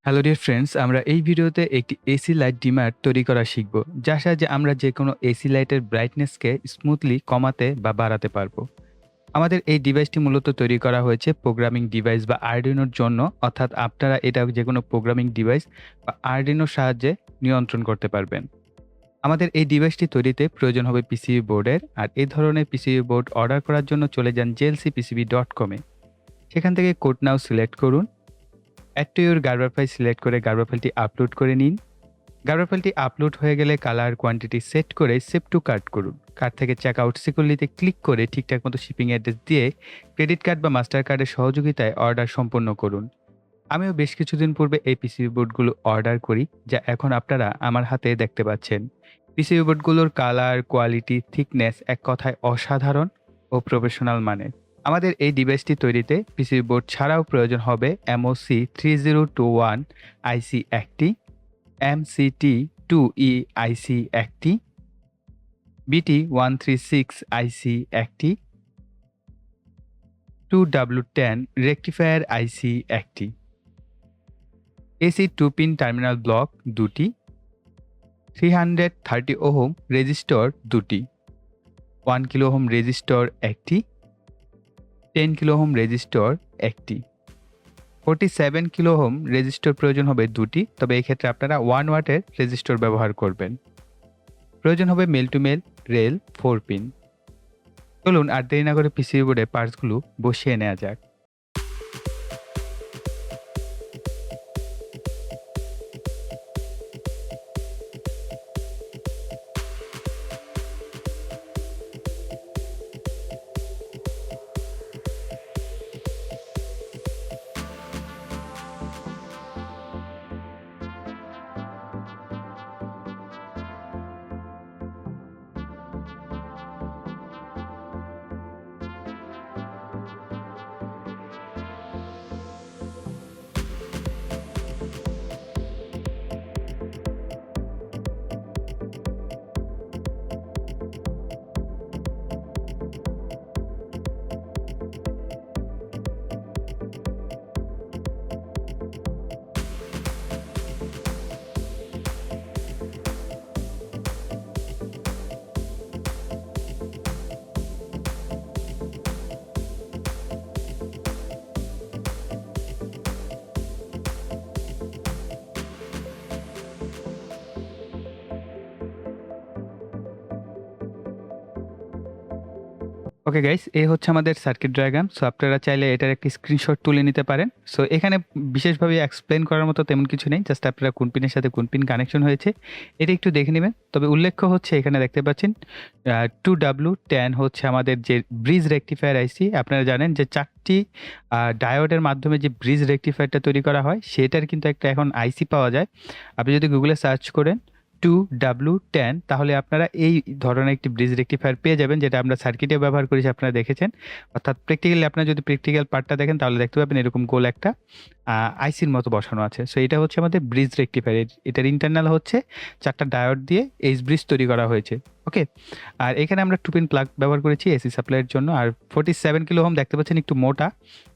Hello dear friends, আমরা এই ভিডিওতে একটি এসি লাইট ডিমার তৈরি করা শিখব, যার সাহায্যে আমরা যে কোনো এসি লাইটের ব্রাইটনেসকে স্মুথলি কমাতে বা বাড়াতে পারবো। আমাদের এই ডিভাইসটি মূলত তৈরি করা হয়েছে প্রোগ্রামিং ডিভাইস বা আরডিনোর জন্য, অর্থাৎ আপনারা এটা যে কোনো প্রোগ্রামিং ডিভাইস বা আরডিনোর সাহায্যে নিয়ন্ত্রণ করতে পারবেন। আমাদের এই ডিভাইসটি তৈরিতে প্রয়োজন হবে পিসিবি বোর্ডের, আর এই ধরনের পিসিবি বোর্ড অর্ডার করার জন্য চলে যান JLCPCB.com-এ। সেখান থেকে কোড নাও সিলেক্ট করুন। Add to your Gerber file select করে গার্বার ফাইলটি আপলোড করে নিন। গার্বার ফাইলটি আপলোড হয়ে গেলে কালার কোয়ান্টিটি সেট করে সেভ টু কার্ট করুন। কার্ড থেকে চেক আউট সিকিউরিটিতে ক্লিক করে ঠিকঠাক মতো শিপিং অ্যাড্রেস দিয়ে ক্রেডিট কার্ড বা মাস্টার কার্ডের সহযোগিতায় অর্ডার সম্পন্ন করুন। আমিও বেশ কিছুদিন পূর্বে এই পিসিবি বোর্ডগুলো অর্ডার করি, যা এখন আপনারা আমার হাতে দেখতে পাচ্ছেন। পিসিবি বোর্ডগুলোর কালার, কোয়ালিটি, থিকনেস এক কথায় অসাধারণ ও প্রফেশনাল মানের। আমাদের এই ডিভাইসটি তৈরিতে পিসিবি বোর্ড ছাড়াও প্রয়োজন হবে MOC3021 আইসি একটি, MCT2E আইসি একটি, BT136 আইসি একটি, 2W10 রেকটিফায়ার আইসি একটি, এসি 2 পিন টার্মিনাল ব্লক দুটি, 330 ওহম রেজিস্টর দুটি, 1 কিলো ওহম রেজিস্টর একটি, 10 কিলো ওহম রেজিস্টর একটি, 47 কিলো ওহম রেজিস্টর প্রয়োজন হবে দুটি, তবে এই ক্ষেত্রে আপনারা 1 ওয়াটের রেজিস্টর ব্যবহার করবেন। প্রয়োজন হবে male to male rail 4 pin. চলুন আর দেরি না করে পিসিবি বোর্ডে পার্টসগুলো বসিয়ে নেওয়া যাক। ওকে গাইস, এই হচ্ছে আমাদের সার্কিট ডায়াগ্রাম। সো আপনারা চাইলে এটার একটি স্ক্রিনশট তুলে নিতে পারেন। সো এখানে বিশেষভাবে এক্সপ্লেন করার মতো তেমন কিছু নেই, জাস্ট আপনারা কোন পিনের সাথে কোন পিন কানেকশন হয়েছে এটা একটু দেখে নেবেন। তবে উল্লেখ্য হচ্ছে এখানে দেখতে পাচ্ছেন 2W10 হচ্ছে আমাদের যে ব্রিজ রেকটিফায়ার আইসি। আপনারা জানেন যে 4টি ডায়োডের মাধ্যমে যে ব্রিজ রেকটিফায়ারটা তৈরি করা হয় সেটার কিন্তু একটা এখন আইসি পাওয়া যায়। আপনি যদি গুগলে সার্চ করেন 2W10, তাহলে আপনারা এই ধরনের একটি ব্রিজ রেকটিফায়ার পেয়ে যাবেন, যেটা আমরা সার্কিটে ব্যবহার করেছি, আপনারা দেখেছেন। অর্থাৎ প্র্যাকটিক্যালি আপনারা যদি প্র্যাকটিক্যাল পার্টটা দেখেন তাহলে দেখতে পাবেন এরকম গোল একটা আইসির মতো বসানো আছে। সো এটা হচ্ছে আমাদের ব্রিজ রেকটিফায়ার। এটার ইন্টারনাল হচ্ছে 4টা ডায়োড দিয়ে এইচ ব্রিজ তৈরি করা হয়েছে। ওকে, আর এখানে আমরা 2 পিন প্লাগ ব্যবহার করেছি এসি সাপ্লাইয়ের জন্য। আর 47 কিলো ওহম দেখতে পাচ্ছেন একটু মোটা,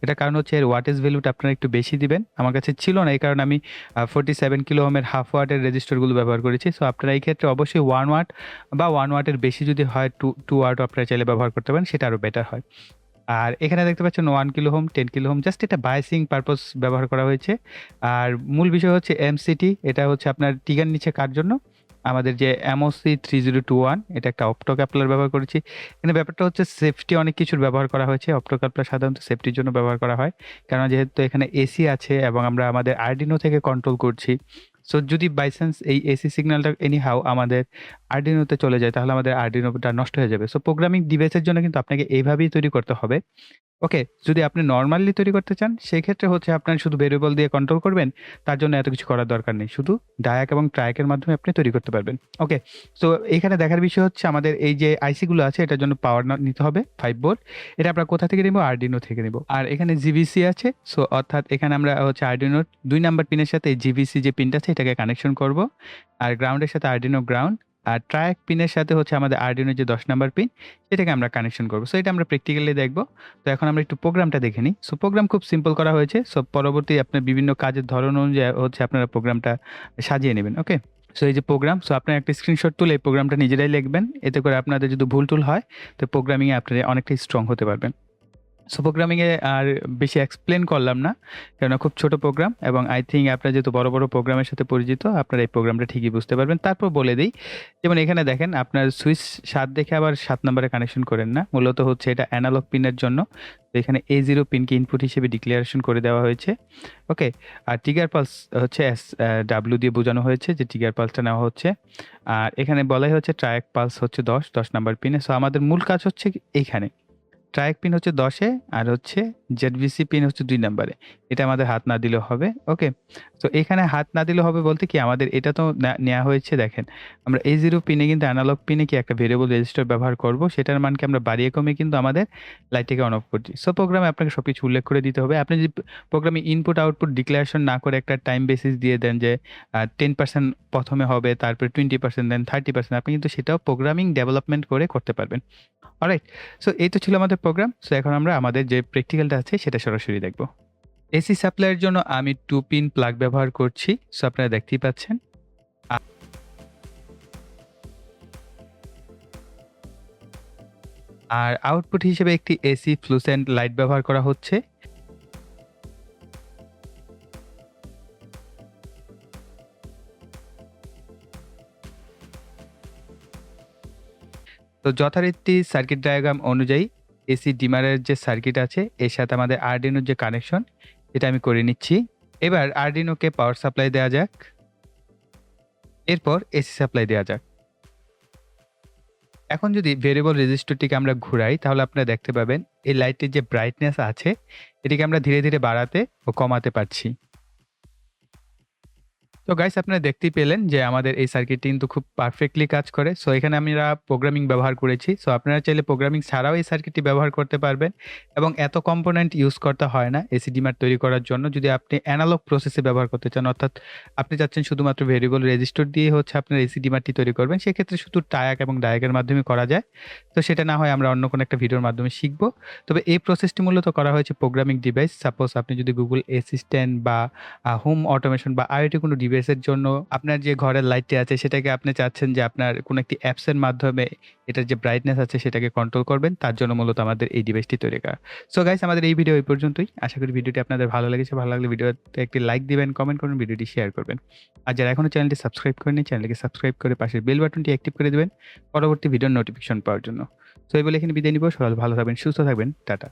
এটার কারণ হচ্ছে এর ওয়াটেজ ভ্যালুটা আপনারা একটু বেশি দিবেন। আমার কাছে ছিল না, এই কারণে আমি 47 কিলো ওহমের হাফ ওয়াটের রেজিস্টরগুলো ব্যবহার করেছি। সো আপনারা এই ক্ষেত্রে অবশ্যই 1 ওয়াট বা 1 ওয়াটের বেশি যদি হয় 2 ওয়াটও আপনারা চাইলে ব্যবহার করতে পারেন, সেটা আরও বেটার হয়। আর এখানে দেখতে পাচ্ছেন 1 kilo ohm, 10 kilo ohm, just এটা বায়াসিং পারপস ব্যবহার করা হয়েছে। আর মূল বিষয় হচ্ছে এমসিটি, এটা হচ্ছে আপনার টিগার নিচে কার জন্য। আমাদের যে MOC3021, এটা একটা অপ্টোকাপলার ব্যবহার করেছি। এখানে ব্যাপারটা হচ্ছে সেফটি, অনেক কিছুর ব্যবহার করা হয়েছে। অপ্টোকাপলার সাধারণত সেফটির জন্য ব্যবহার করা হয়, কারণ যেহেতু এখানে এসি আছে এবং আমরা আমাদের আরডিনো থেকে কন্ট্রোল করছি। সো যদি বাই চান্স এই এসি সিগন্যালটা এনিহাউ আমাদের আরডিনোতে চলে যায়, তাহলে আমাদের আরডিনোটা নষ্ট হয়ে যাবে। সো প্রোগ্রামিং ডিভাইসের জন্য কিন্তু আপনাকে এইভাবেই তৈরি করতে হবে। ওকে, যদি আপনি নরমালি তৈরি করতে চান সেই ক্ষেত্রে হচ্ছে আপনার শুধু ভেরিয়েবল দিয়ে কন্ট্রোল করবেন, তার জন্য এত কিছু করার দরকার নেই, শুধু ডায়াক এবং ট্রায়াকের মাধ্যমে আপনি তৈরি করতে পারবেন। ওকে, সো এখানে দেখার বিষয় হচ্ছে আমাদের এই যে আইসিগুলো আছে এটার জন্য পাওয়ার নিতে হবে 5 ভোল্ট। এটা আমরা কোথা থেকে নেব? আরডিনো থেকে নেব। আর এখানে জিভিসি আছে, সো অর্থাৎ এখানে আমরা হচ্ছে আরডিনোর 2 নাম্বার পিনের সাথে এই জিভিসি যে পিনটা আছে এটাকে কানেকশন করব। আর গ্রাউন্ডের সাথে আরডিনো গ্রাউন্ড, আর ট্রায়াক পিনের সাথে হচ্ছে আমাদের আরডিনোর যে 10 নাম্বার পিন সেটাকে আমরা কানেকশন করব। সো এটা আমরা প্র্যাকটিক্যালি দেখব। তো এখন আমরা একটু প্রোগ্রামটা দেখে নিই। সো প্রোগ্রাম খুব সিম্পল করা হয়েছে। সো পরবর্তী আপনার বিভিন্ন কাজের ধরন অনুযায়ী হচ্ছে আপনারা প্রোগ্রামটা সাজিয়ে নেবেন। ওকে? সো এই যে প্রোগ্রাম, সো আপনারা একটা স্ক্রিনশট তুলে এই প্রোগ্রামটা নিজেরাই লিখবেন। এতে করে আপনাদের যদি ভুল-টুল হয় তো প্রোগ্রামিংয়ে আপনারা অনেকটাই স্ট্রং হতে পারবেন। সো প্রোগ্রামিংয়ে আর বেশি এক্সপ্লেন করলাম না। কেননা খুব ছোট প্রোগ্রাম এবং আই থিংক আপনারা যেহেতু বড়, বড় প্রোগ্রামের সাথে পরিচিত, আপনারা এই প্রোগ্রামটা ঠিকই বুঝতে পারবেন। তারপর বলে দেই, যেমন এখানে দেখেন আপনার সুইচ ৭ দেখে আবার ৭ নাম্বারে কানেকশন করেন না। মূলত হচ্ছে এটা অ্যানালগ পিনের জন্য। তো এখানে A0 পিনকে ইনপুট হিসেবে ডিক্লারেশন করে দেওয়া হয়েছে। ওকে? আর ট্রিগার পালস হচ্ছে W দিয়ে বোঝানো হয়েছে যে ট্রিগার পালসটা নেওয়া হচ্ছে। আর এখানে বলাই হচ্ছে ট্রায়াক পালস হচ্ছে ১০ নাম্বার পিনে। সো আমাদের মূল কাজ হচ্ছে এইখানে। ট্রায়াক পিন হচ্ছে ১০ এ আর হচ্ছে জেডভিসি পিন হচ্ছে ২ নাম্বারে। এটা আমাদের হাত না দিলেও হবে। ওকে? তো এখানে হাত না দিলেও হবে বলতে কি আমাদের এটা তো নেয়া হয়েছে দেখেন। আমরা A0 পিনে কিন্তু অ্যানালগ পিনে কি একটা ভেরিয়েবল রেজিস্টার ব্যবহার করব। সেটার মানকে আমরা বাড়িয়ে কমিয়ে কিন্তু আমাদের লাইটটাকে অন অফ করছি। সো প্রোগ্রামে আপনাকে সবকিছু উল্লেখ করে দিতে হবে। আপনি যদি প্রোগ্রামে ইনপুট আউটপুট ডিক্লারেশন না করে একটা টাইম বেসিস দিয়ে দেন যে 10% প্রথমে হবে, তারপরে 20% দেন 30%, আপনি কিন্তু সেটাও প্রোগ্রামিং ডেভেলপমেন্ট করে করতে পারবেন। অলরাইট? সো এই তো ছিল আমাদের প্রোগ্রাম। সো এখন আমরা আমাদের যে প্র্যাকটিক্যালটা আছে সেটা সরাসরি দেখব। এসি সাপ্লাইয়ের জন্য আমি 2 পিন প্লাগ ব্যবহার করছি। সো আপনারা দেখতেই পাচ্ছেন। আ আর আউটপুট হিসেবে একটি এসি ফ্লুসেন্ট লাইট ব্যবহার করা হচ্ছে। তো যথারীতি সার্কিট ডায়াগ্রাম অনুযায়ী এসি ডিমারের যে সার্কিট আছে এর সাথে আমাদের আরডিনোর যে কানেকশন এটা আমি করে নিচ্ছি। এবার আরডিনোকে পাওয়ার সাপ্লাই দেওয়া যাক। এরপর এসি সাপ্লাই দেওয়া যাক। এখন যদি ভেরিয়েবল রেজিস্টরটিকে আমরা ঘুরাই তাহলে আপনারা দেখতে পাবেন এই লাইটের যে ব্রাইটনেস আছে এটিকে আমরা ধীরে, ধীরে বাড়াতে ও কমাতে পারছি। তো গাইস আপনারা দেখতেই পেলেন যে আমাদের এই সার্কিটটি কিন্তু খুব পারফেক্টলি কাজ করে। সো এখানে আমরা প্রোগ্রামিং ব্যবহার করেছি। সো আপনারা চাইলে প্রোগ্রামিং ছাড়াও এই সার্কিটটি ব্যবহার করতে পারবেন এবং এত কম্পোনেন্ট ইউজ করতে হয় না এসি ডিমার তৈরি করার জন্য। যদি আপনি অ্যানালগ প্রসেসে ব্যবহার করতে চান, অর্থাৎ আপনি চাচ্ছেন শুধুমাত্র ভেরিয়েবল রেজিস্টর দিয়ে হচ্ছে আপনার এসি ডিমারটি তৈরি করবেন, সেক্ষেত্রে শুধু টায়াক এবং ডায়াকের মাধ্যমে করা যায়। তো সেটা না হয় আমরা অন্য কোনো একটা ভিডিওর মাধ্যমে শিখব। তবে এই প্রসেসটি মূলত করা হয়েছে প্রোগ্রামিং ডিভাইস। সাপোজ আপনি যদি গুগল অ্যাসিস্ট্যান্ট বা হোম অটোমেশন বা আইওটি কোনো ডিভাইসের জন্য আপনার যে ঘরের লাইটটি আছে সেটাকে আপনি চাচ্ছেন যে আপনার কোনো একটি অ্যাপসের মাধ্যমে এটার যে ব্রাইটনেস আছে সেটাকে কন্ট্রোল করবেন, তার জন্য মূলত আমাদের এই ডিভাইসটি তৈরি করা। সো গাইস আমাদের এই ভিডিও এই পর্যন্তই। আশা করি ভিডিওটি আপনাদের ভালো লেগেছে। ভালো লাগলে ভিডিওতে একটি লাইক দিবেন, কমেন্ট করবেন, ভিডিওটি শেয়ার করবেন। আর যারা এখনো চ্যানেলটি সাবস্ক্রাইব করেনি চ্যানেলটিকে সাবস্ক্রাইব করে পাশের বেল বাটনটি অ্যাক্টিভ করে দিবেন পরবর্তী ভিডিওর নোটিফিকেশন পাওয়ার জন্য। সো এই বলে এখানে বিদায় নিব। সবাই ভালো থাকবেন, সুস্থ থাকবেন। টাটা।